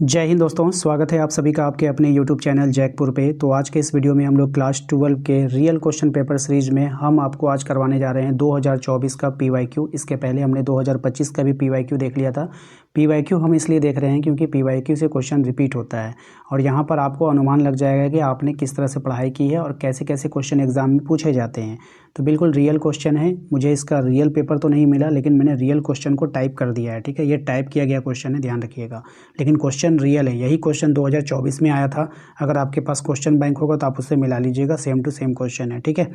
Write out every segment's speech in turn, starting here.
जय हिंद दोस्तों, स्वागत है आप सभी का आपके अपने YouTube चैनल जैकपुर पे। तो आज के इस वीडियो में हम लोग क्लास 12 के रियल क्वेश्चन पेपर सीरीज में हम आपको आज करवाने जा रहे हैं 2024 का PYQ। इसके पहले हमने 2025 का भी PYQ देख लिया था। PYQ हम इसलिए देख रहे हैं क्योंकि PYQ से क्वेश्चन रिपीट होता है और यहाँ पर आपको अनुमान लग जाएगा कि आपने किस तरह से पढ़ाई की है और कैसे कैसे क्वेश्चन एग्जाम में पूछे जाते हैं। तो बिल्कुल रियल क्वेश्चन है। मुझे इसका रियल पेपर तो नहीं मिला, लेकिन मैंने रियल क्वेश्चन को टाइप कर दिया है। ठीक है, ये टाइप किया गया क्वेश्चन है, ध्यान रखिएगा, लेकिन क्वेश्चन रियल है। यही क्वेश्चन 2024 में आया था। अगर आपके पास क्वेश्चन बैंक होगा तो आप उससे मिला लीजिएगा, सेम टू सेम क्वेश्चन है। ठीक है,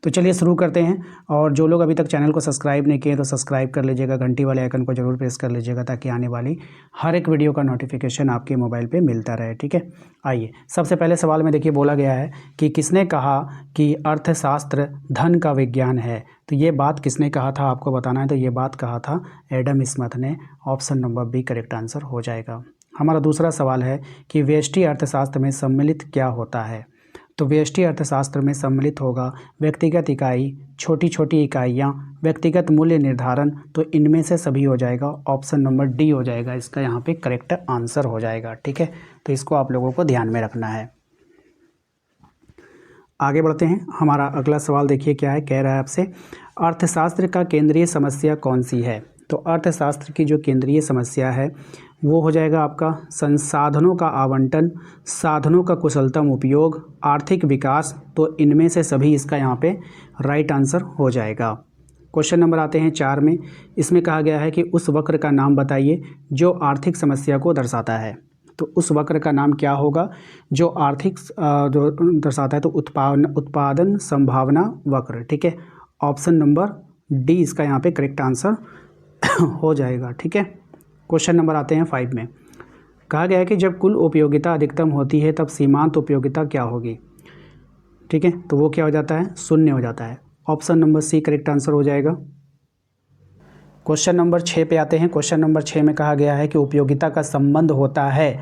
तो चलिए शुरू करते हैं। और जो लोग अभी तक चैनल को सब्सक्राइब नहीं किए तो सब्सक्राइब कर लीजिएगा, घंटी वाले आइकन को जरूर प्रेस कर लीजिएगा ताकि आने वाली हर एक वीडियो का नोटिफिकेशन आपके मोबाइल पे मिलता रहे। ठीक है, आइए सबसे पहले सवाल में देखिए, बोला गया है कि किसने कहा कि अर्थशास्त्र धन का विज्ञान है। तो ये बात किसने कहा था आपको बताना है। तो ये बात कहा था एडम स्मिथ ने। Option number B correct answer हो जाएगा। हमारा दूसरा सवाल है कि व्यष्टि अर्थशास्त्र में सम्मिलित क्या होता है। तो व्यष्टि अर्थशास्त्र में सम्मिलित होगा व्यक्तिगत इकाई, छोटी छोटी इकाइयाँ, व्यक्तिगत मूल्य निर्धारण। तो इनमें से सभी हो जाएगा। ऑप्शन नंबर डी हो जाएगा इसका यहाँ पे करेक्ट आंसर हो जाएगा। ठीक है, तो इसको आप लोगों को ध्यान में रखना है। आगे बढ़ते हैं। हमारा अगला सवाल देखिए क्या है, कह रहा है आपसे अर्थशास्त्र का केंद्रीय समस्या कौन सी है। तो अर्थशास्त्र की जो केंद्रीय समस्या है वो हो जाएगा आपका संसाधनों का आवंटन, साधनों का कुशलतम उपयोग, आर्थिक विकास। तो इनमें से सभी इसका यहाँ पे राइट आंसर हो जाएगा। क्वेश्चन नंबर आते हैं 4 में। इसमें कहा गया है कि उस वक्र का नाम बताइए जो आर्थिक समस्या को दर्शाता है। तो उस वक्र का नाम क्या होगा जो आर्थिक जो दर्शाता है। तो उत्पादन संभावना वक्र। ठीक है, ऑप्शन नंबर डी इसका यहाँ पे करेक्ट आंसर हो जाएगा। ठीक है, क्वेश्चन नंबर आते हैं 5 में। कहा गया है कि जब कुल उपयोगिता अधिकतम होती है तब सीमांत उपयोगिता क्या होगी। ठीक है, तो वो क्या हो जाता है, शून्य हो जाता है। Option number C correct answer हो जाएगा। क्वेश्चन नंबर 6 पे आते हैं। क्वेश्चन नंबर 6 में कहा गया है कि उपयोगिता का संबंध होता है।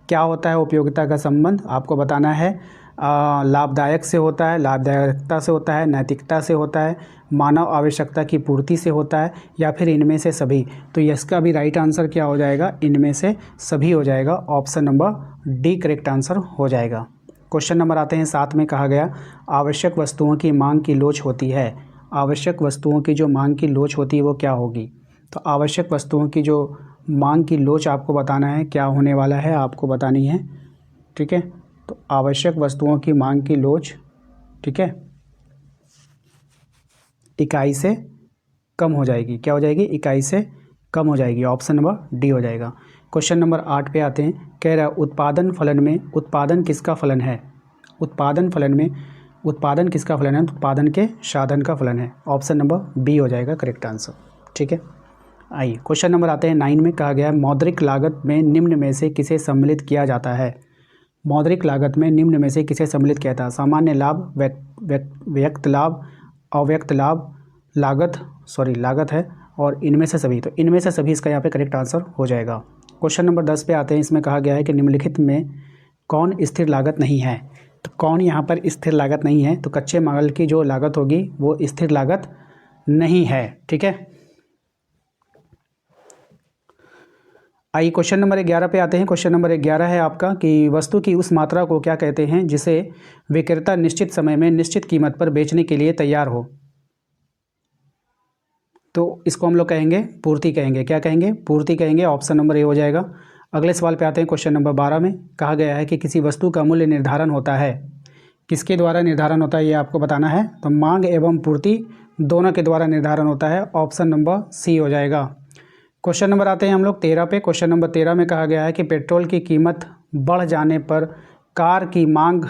क्या होता है उपयोगिता का संबंध, आपको बताना है। लाभदायक से होता है, लाभदायकता से होता है, नैतिकता से होता है, मानव आवश्यकता की पूर्ति से होता है, या फिर इनमें से सभी। तो इसका भी राइट आंसर क्या हो जाएगा, इनमें से सभी हो जाएगा। Option number D correct answer हो जाएगा। क्वेश्चन नंबर आते हैं 7 में। कहा गया आवश्यक वस्तुओं की मांग की लोच होती है। आवश्यक वस्तुओं की जो मांग की लोच होती है वो क्या होगी। तो आवश्यक वस्तुओं की जो मांग की लोच आपको बताना है क्या होने वाला है, आपको बतानी है। ठीक है, तो आवश्यक वस्तुओं की मांग की लोच, ठीक है, इकाई से कम हो जाएगी। क्या हो जाएगी, इकाई से कम हो जाएगी। ऑप्शन नंबर डी हो जाएगा। क्वेश्चन नंबर 8 पे आते हैं। कह रहा है उत्पादन फलन में उत्पादन किसका फलन है। उत्पादन फलन में उत्पादन किसका फलन है, उत्पादन के साधन का फलन है। ऑप्शन नंबर बी हो जाएगा करेक्ट आंसर। ठीक है, आइए क्वेश्चन नंबर आते हैं 9 में। कहा गया है मौद्रिक लागत में निम्न में से किसे सम्मिलित किया जाता है। मौद्रिक लागत में निम्न में से किसे सम्मिलित किया था। सामान्य लाभ, व्यक्त लाभ, अव्यक्त लाभ, लागत है, और इनमें से सभी। तो इनमें से सभी इसका यहाँ पे करेक्ट आंसर हो जाएगा। क्वेश्चन नंबर 10 पे आते हैं। इसमें कहा गया है कि निम्नलिखित में कौन स्थिर लागत नहीं है। तो कौन यहाँ पर स्थिर लागत नहीं है। तो कच्चे माल की जो लागत होगी वो स्थिर लागत नहीं है। ठीक है, आइए क्वेश्चन नंबर 11 पे आते हैं। क्वेश्चन नंबर 11 है आपका कि वस्तु की उस मात्रा को क्या कहते हैं जिसे विक्रेता निश्चित समय में निश्चित कीमत पर बेचने के लिए तैयार हो। तो इसको हम लोग कहेंगे पूर्ति कहेंगे। क्या कहेंगे, पूर्ति कहेंगे। ऑप्शन नंबर ए हो जाएगा। अगले सवाल पे आते हैं। क्वेश्चन नंबर 12 में कहा गया है कि किसी वस्तु का मूल्य निर्धारण होता है। किसके द्वारा निर्धारण होता है ये आपको बताना है। तो मांग एवं पूर्ति दोनों के द्वारा निर्धारण होता है। ऑप्शन नंबर सी हो जाएगा। क्वेश्चन नंबर आते हैं हम लोग 13 पे। क्वेश्चन नंबर 13 में कहा गया है कि पेट्रोल की कीमत बढ़ जाने पर कार की मांग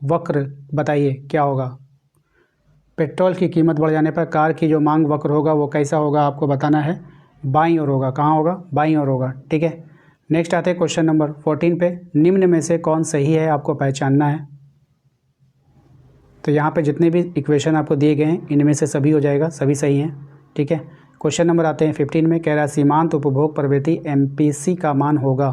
वक्र बताइए क्या होगा। पेट्रोल की कीमत बढ़ जाने पर कार की जो मांग वक्र होगा वो कैसा होगा, आपको बताना है। बाईं ओर होगा। कहाँ होगा, बाईं ओर होगा। ठीक है, नेक्स्ट आते हैं क्वेश्चन नंबर 14 पे। निम्न में से कौन सही है आपको पहचानना है। तो यहाँ पे जितने भी इक्वेशन आपको दिए गए हैं इनमें से सभी हो जाएगा, सभी सही हैं। ठीक है, क्वेश्चन नंबर आते हैं 15 में। कह रहा है सीमांत उपभोग प्रवृत्ति MPC का मान होगा।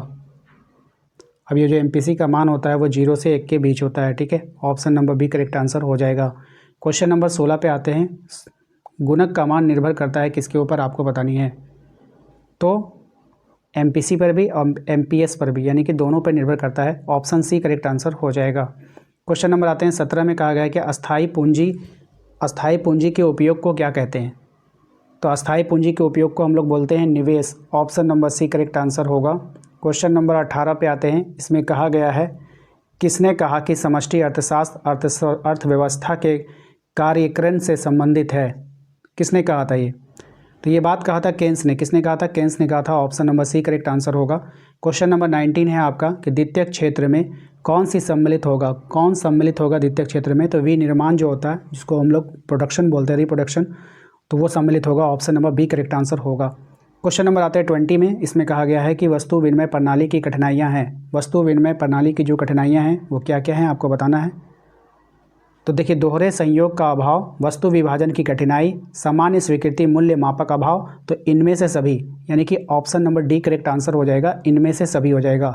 अब ये जो MPC का मान होता है वो 0 से 1 के बीच होता है। ठीक है, option number B correct answer हो जाएगा। क्वेश्चन नंबर 16 पे आते हैं। गुणक का मान निर्भर करता है किसके ऊपर, आपको बतानी है। तो MPC पर भी और MPS पर भी, यानी कि दोनों पर निर्भर करता है। ऑप्शन सी करेक्ट आंसर हो जाएगा। क्वेश्चन नंबर आते हैं 17 में, कहा गया है कि अस्थाई पूंजी के उपयोग को क्या कहते हैं। तो अस्थाई पूंजी के उपयोग को हम लोग बोलते हैं निवेश। Option number C correct answer होगा। क्वेश्चन नंबर 18 पे आते हैं। इसमें कहा गया है, किसने कहा कि समष्टि अर्थशास्त्र अर्थव्यवस्था के कार्यक्रम से संबंधित है। किसने कहा था ये? तो ये बात कहा था केन्स ने। किसने कहा था? केन्स ने कहा था। Option number C correct answer होगा। क्वेश्चन नंबर 19 है आपका कि द्वितीयक क्षेत्र में कौन सम्मिलित होगा द्वितीयक क्षेत्र में। तो विनिर्माण जो होता है, जिसको हम लोग प्रोडक्शन बोलते हैं, रिप्रोडक्शन, तो वो सम्मिलित होगा। Option number B correct answer होगा। क्वेश्चन नंबर आते हैं 20 में। इसमें कहा गया है कि वस्तु विनिमय प्रणाली की कठिनाइयाँ हैं। वस्तु विनिमय प्रणाली की जो कठिनाइयाँ हैं वो क्या क्या हैं, आपको बताना है। तो देखिए, दोहरे संयोग का अभाव, वस्तु विभाजन की कठिनाई, सामान्य स्वीकृति मूल्य मापक अभाव, तो इनमें से सभी, यानी कि option number D correct answer हो जाएगा। इनमें से सभी हो जाएगा।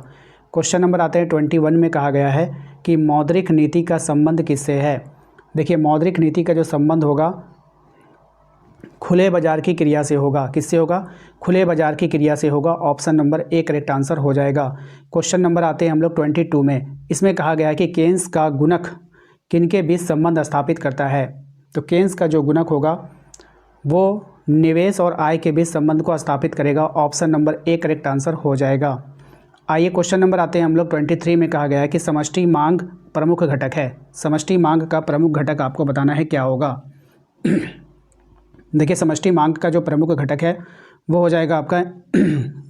क्वेश्चन नंबर आते हैं 21 में। कहा गया है कि मौद्रिक नीति का संबंध किससे है। देखिए, मौद्रिक नीति का जो संबंध होगा खुले बाजार की क्रिया से होगा। किससे होगा? खुले बाजार की क्रिया से होगा। Option number A correct answer हो जाएगा। क्वेश्चन नंबर आते हैं हम लोग 22 में। इसमें कहा गया है कि केन्स का गुणक किनके बीच संबंध स्थापित करता है। तो केन्स का जो गुणक होगा वो निवेश और आय के बीच संबंध को स्थापित करेगा। Option number A correct answer हो जाएगा। आइए क्वेश्चन नंबर आते हैं हम लोग 23 में। कहा गया है कि समष्टि मांग प्रमुख घटक है। समष्टि मांग का प्रमुख घटक आपको बताना है क्या होगा। देखिए, समष्टि मांग का जो प्रमुख घटक है वो हो जाएगा आपका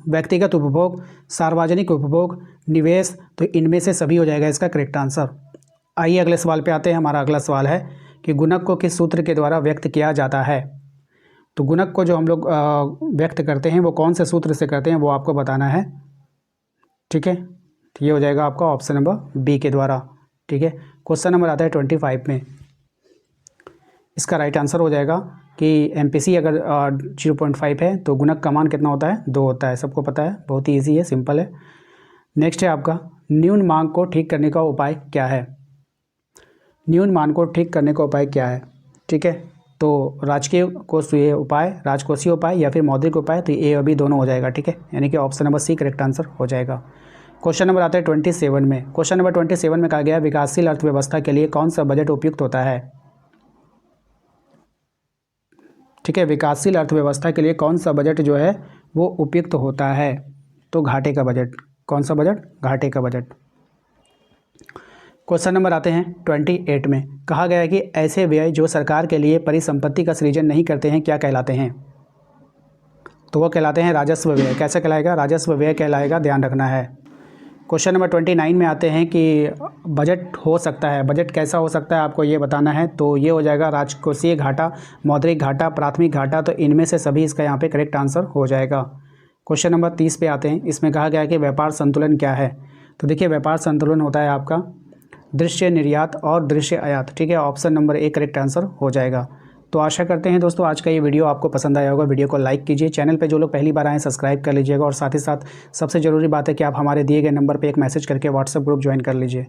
व्यक्तिगत उपभोग, सार्वजनिक उपभोग, निवेश, तो इनमें से सभी हो जाएगा इसका करेक्ट आंसर। आइए अगले सवाल पे आते हैं। हमारा अगला सवाल है कि गुणक को किस सूत्र के द्वारा व्यक्त किया जाता है। तो गुणक को जो हम लोग व्यक्त करते हैं वो कौन से सूत्र से करते हैं, वो आपको बताना है। ठीक है, तो ये हो जाएगा आपका ऑप्शन नंबर बी के द्वारा। ठीक है, क्वेश्चन नंबर आता है 25 में। इसका राइट आंसर हो जाएगा कि MPC अगर 0.5 है तो गुणक का मान कितना होता है? 2 होता है। सबको पता है, बहुत ही ईजी है, सिंपल है। नेक्स्ट है आपका, न्यून मांग को ठीक करने का उपाय क्या है। न्यून मांग को ठीक करने का उपाय क्या है? ठीक है, तो राजकोषीय उपाय या फिर मौद्रिक उपाय, तो ए और बी दोनों हो जाएगा। ठीक है, यानी कि option number C correct answer हो जाएगा। क्वेश्चन नंबर आता है 27 में। क्वेश्चन नंबर 27 में कहा गया है विकासशील अर्थव्यवस्था के लिए कौन सा बजट उपयुक्त होता है। ठीक है, विकासशील अर्थव्यवस्था के लिए कौन सा बजट जो है वो उपयुक्त होता है। तो घाटे का बजट। कौन सा बजट? घाटे का बजट। क्वेश्चन नंबर आते हैं 28 में। कहा गया है कि ऐसे व्यय जो सरकार के लिए परिसंपत्ति का सृजन नहीं करते हैं क्या कहलाते हैं। तो वो कहलाते हैं राजस्व व्यय। कैसे कहलाएगा? राजस्व व्यय कहलाएगा, ध्यान रखना है। क्वेश्चन नंबर 29 में आते हैं कि बजट हो सकता है, बजट कैसा हो सकता है आपको ये बताना है। तो ये हो जाएगा राजकोषीय घाटा, मौद्रिक घाटा, प्राथमिक घाटा, तो इनमें से सभी इसका यहाँ पे करेक्ट आंसर हो जाएगा। क्वेश्चन नंबर 30 पे आते हैं। इसमें कहा गया है कि व्यापार संतुलन क्या है। तो देखिए, व्यापार संतुलन होता है आपका दृश्य निर्यात और दृश्य आयात। ठीक है, option number A correct answer हो जाएगा। तो आशा करते हैं दोस्तों आज का ये वीडियो आपको पसंद आया होगा। वीडियो को लाइक कीजिए, चैनल पे जो लोग पहली बार आए सब्सक्राइब कर लीजिएगा, और साथ ही साथ सबसे ज़रूरी बात है कि आप हमारे दिए गए नंबर पे एक मैसेज करके व्हाट्सएप ग्रुप ज्वाइन कर लीजिए।